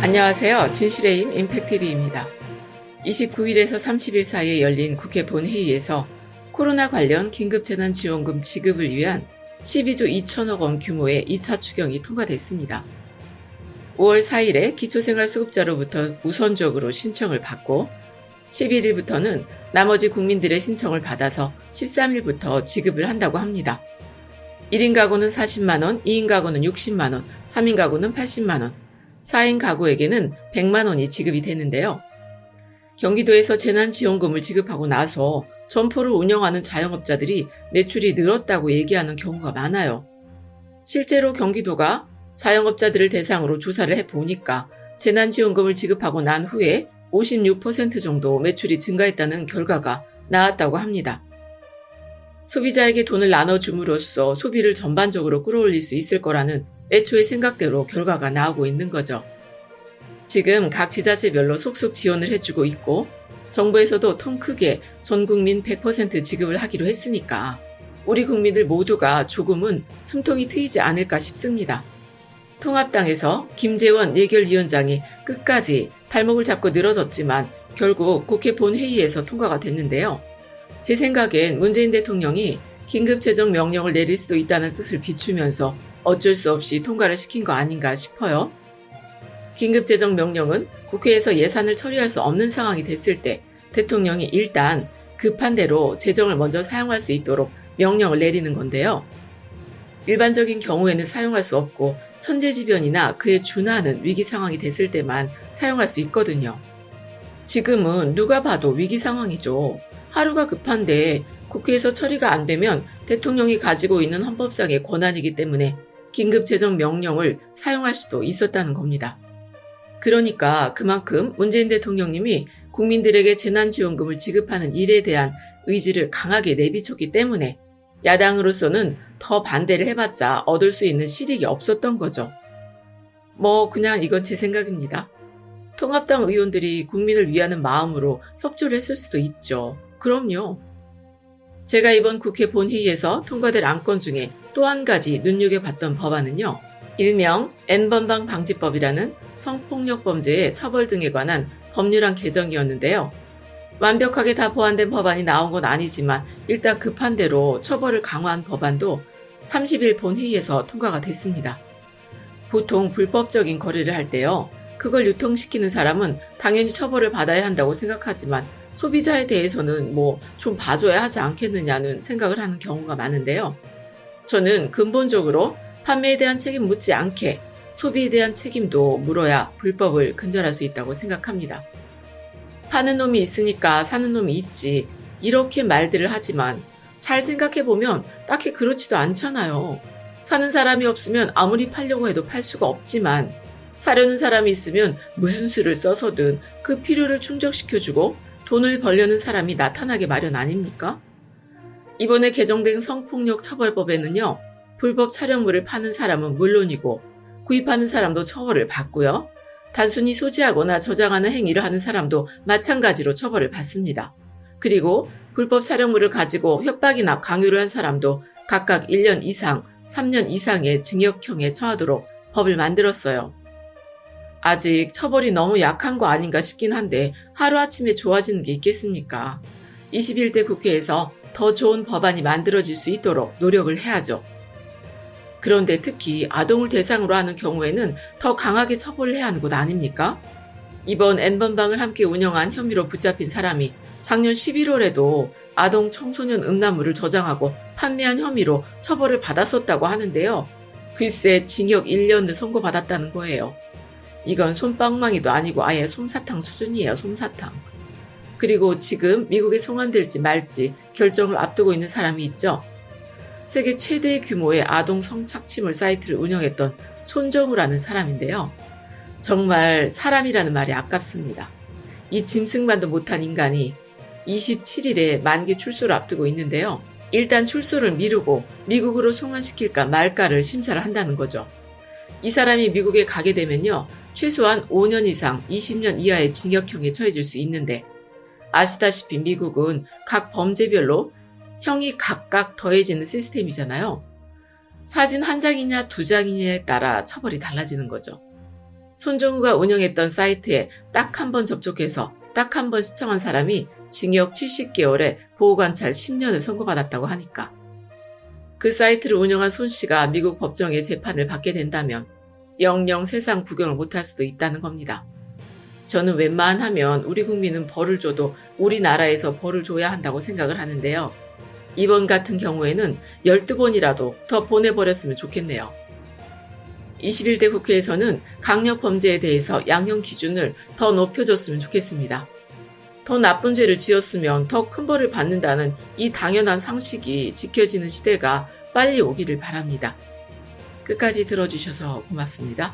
안녕하세요. 진실의 힘 임팩트TV입니다. 29일에서 30일 사이에 열린 국회 본회의에서 코로나 관련 긴급재난지원금 지급을 위한 12조 2천억 원 규모의 2차 추경이 통과됐습니다. 5월 4일에 기초생활수급자로부터 우선적으로 신청을 받고 11일부터는 나머지 국민들의 신청을 받아서 13일부터 지급을 한다고 합니다. 1인 가구는 40만원, 2인 가구는 60만원, 3인 가구는 80만원, 4인 가구에게는 100만 원이 지급이 되는데요. 경기도에서 재난지원금을 지급하고 나서 점포를 운영하는 자영업자들이 매출이 늘었다고 얘기하는 경우가 많아요. 실제로 경기도가 자영업자들을 대상으로 조사를 해보니까 재난지원금을 지급하고 난 후에 56% 정도 매출이 증가했다는 결과가 나왔다고 합니다. 소비자에게 돈을 나눠줌으로써 소비를 전반적으로 끌어올릴 수 있을 거라는 애초의 생각대로 결과가 나오고 있는 거죠. 지금 각 지자체별로 속속 지원을 해주고 있고 정부에서도 통 크게 전 국민 100% 지급을 하기로 했으니까 우리 국민들 모두가 조금은 숨통이 트이지 않을까 싶습니다. 통합당에서 김재원 예결위원장이 끝까지 발목을 잡고 늘어졌지만 결국 국회 본회의에서 통과가 됐는데요. 제 생각엔 문재인 대통령이 긴급재정명령을 내릴 수도 있다는 뜻을 비추면서 어쩔 수 없이 통과를 시킨 거 아닌가 싶어요. 긴급재정명령은 국회에서 예산을 처리할 수 없는 상황이 됐을 때 대통령이 일단 급한 대로 재정을 먼저 사용할 수 있도록 명령을 내리는 건데요. 일반적인 경우에는 사용할 수 없고 천재지변이나 그에 준하는 위기 상황이 됐을 때만 사용할 수 있거든요. 지금은 누가 봐도 위기 상황이죠. 하루가 급한데 국회에서 처리가 안 되면 대통령이 가지고 있는 헌법상의 권한이기 때문에 긴급재정명령을 사용할 수도 있었다는 겁니다. 그러니까 그만큼 문재인 대통령님이 국민들에게 재난지원금을 지급하는 일에 대한 의지를 강하게 내비쳤기 때문에 야당으로서는 더 반대를 해봤자 얻을 수 있는 실익이 없었던 거죠. 그냥 이건 제 생각입니다. 통합당 의원들이 국민을 위하는 마음으로 협조를 했을 수도 있죠. 그럼요. 제가 이번 국회 본회의에서 통과될 안건 중에 또 한 가지 눈여겨봤던 법안은요. 일명 N번방 방지법이라는 성폭력 범죄의 처벌 등에 관한 법률안 개정이었는데요. 완벽하게 다 보완된 법안이 나온 건 아니지만 일단 급한 대로 처벌을 강화한 법안도 30일 본회의에서 통과가 됐습니다. 보통 불법적인 거래를 할 때요. 그걸 유통시키는 사람은 당연히 처벌을 받아야 한다고 생각하지만 소비자에 대해서는 좀 봐줘야 하지 않겠느냐는 생각을 하는 경우가 많은데요. 저는 근본적으로 판매에 대한 책임 묻지 않게 소비에 대한 책임도 물어야 불법을 근절할 수 있다고 생각합니다. 파는 놈이 있으니까 사는 놈이 있지 이렇게 말들을 하지만 잘 생각해보면 딱히 그렇지도 않잖아요. 사는 사람이 없으면 아무리 팔려고 해도 팔 수가 없지만 사려는 사람이 있으면 무슨 수를 써서든 그 필요를 충족시켜주고 돈을 벌려는 사람이 나타나게 마련 아닙니까? 이번에 개정된 성폭력 처벌법에는요. 불법 촬영물을 파는 사람은 물론이고 구입하는 사람도 처벌을 받고요. 단순히 소지하거나 저장하는 행위를 하는 사람도 마찬가지로 처벌을 받습니다. 그리고 불법 촬영물을 가지고 협박이나 강요를 한 사람도 각각 1년 이상, 3년 이상의 징역형에 처하도록 법을 만들었어요. 아직 처벌이 너무 약한 거 아닌가 싶긴 한데 하루아침에 좋아지는 게 있겠습니까? 21대 국회에서 더 좋은 법안이 만들어질 수 있도록 노력을 해야죠. 그런데 특히 아동을 대상으로 하는 경우에는 더 강하게 처벌을 해야 하는 것 아닙니까? 이번 N번방을 함께 운영한 혐의로 붙잡힌 사람이 작년 11월에도 아동 청소년 음란물을 저장하고 판매한 혐의로 처벌을 받았었다고 하는데요. 글쎄 징역 1년을 선고받았다는 거예요. 이건 솜방망이도 아니고 아예 솜사탕 수준이에요. 솜사탕. 그리고 지금 미국에 송환될지 말지 결정을 앞두고 있는 사람이 있죠. 세계 최대 규모의 아동 성착취물 사이트를 운영했던 손정우라는 사람인데요. 정말 사람이라는 말이 아깝습니다. 이 짐승만도 못한 인간이 27일에 만기 출소를 앞두고 있는데요. 일단 출소를 미루고 미국으로 송환시킬까 말까를 심사를 한다는 거죠. 이 사람이 미국에 가게 되면요. 최소한 5년 이상 20년 이하의 징역형에 처해질 수 있는데 아시다시피 미국은 각 범죄별로 형이 각각 더해지는 시스템이잖아요. 사진 한 장이냐 두 장이냐에 따라 처벌이 달라지는 거죠. 손정우가 운영했던 사이트에 딱 한 번 접촉해서 딱 한 번 시청한 사람이 징역 70개월에 보호관찰 10년을 선고받았다고 하니까. 그 사이트를 운영한 손 씨가 미국 법정에 재판을 받게 된다면 영영 세상 구경을 못할 수도 있다는 겁니다. 저는 웬만하면 우리 국민은 벌을 줘도 우리나라에서 벌을 줘야 한다고 생각을 하는데요. 이번 같은 경우에는 12번이라도 더 보내버렸으면 좋겠네요. 21대 국회에서는 강력범죄에 대해서 양형 기준을 더 높여줬으면 좋겠습니다. 더 나쁜 죄를 지었으면 더 큰 벌을 받는다는 이 당연한 상식이 지켜지는 시대가 빨리 오기를 바랍니다. 끝까지 들어주셔서 고맙습니다.